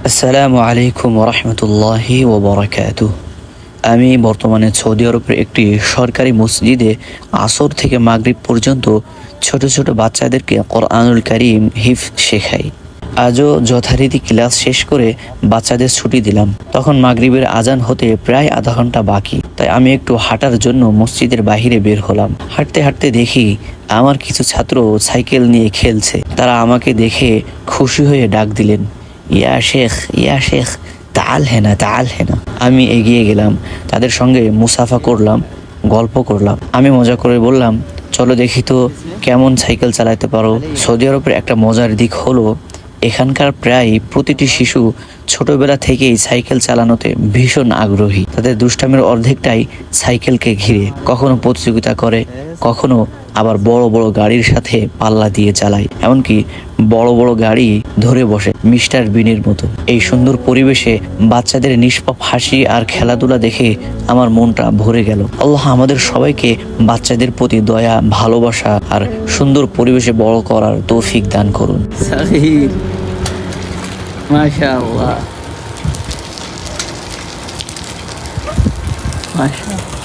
আসসালামু আলাইকুম রহমতুল্লাহি ওবরাকাতুহ। আমি বর্তমানে সৌদি আরবের একটি সরকারি মসজিদে আসর থেকে মাগরিব পর্যন্ত ছোট ছোট বাচ্চাদেরকে কোরআনুল কারীম হিফজ শেখাই। আজও যথারীতি ক্লাস শেষ করে বাচ্চাদের ছুটি দিলাম। তখন মাগরিবের আজান হতে প্রায় আধা ঘন্টা বাকি, তাই আমি একটু হাঁটার জন্য মসজিদের বাহিরে বের হলাম। হাঁটতে হাঁটতে দেখি আমার কিছু ছাত্র সাইকেল নিয়ে খেলছে। তারা আমাকে দেখে খুশি হয়ে ডাক দিলেন, ইয়া শেখ, ইয়া শেখ, তাল হেনা, তাল হেনা। আমি এগিয়ে গেলাম, তাদের সঙ্গে মুসাফা করলাম, গল্প করলাম। আমি মজা করে বললাম, চলো দেখি তো কেমন সাইকেল চালাতে পারো। সৌদি আরবের একটা মজার দিক হলো এখানকার প্রায় প্রতিটি শিশু ছোটবেলা থেকেই সাইকেল চালানোতে ভীষণ আগ্রহী। তাদের দুষ্টামের অর্ধেকটাই সাইকেলকে ঘিরে। কখনো প্রতিযোগিতা করে, কখনো আবার বড় বড় গাড়ির সাথে পাল্লা দিয়ে চালায়, এমনকি বড় বড় গাড়ি ধরে বসে মিস্টার বিনের মতো। এই সুন্দর পরিবেশে বাচ্চাদের নিষ্পাপ হাসি আর খেলাধুলা দেখে আমার মনটা ভরে গেল। আল্লাহ আমাদের সবাইকে বাচ্চাদের প্রতি দয়া, ভালোবাসা আর সুন্দর পরিবেশে বড় করার তৌফিক দান করুন। মাশাআল্লাহ, মাশাআল্লাহ।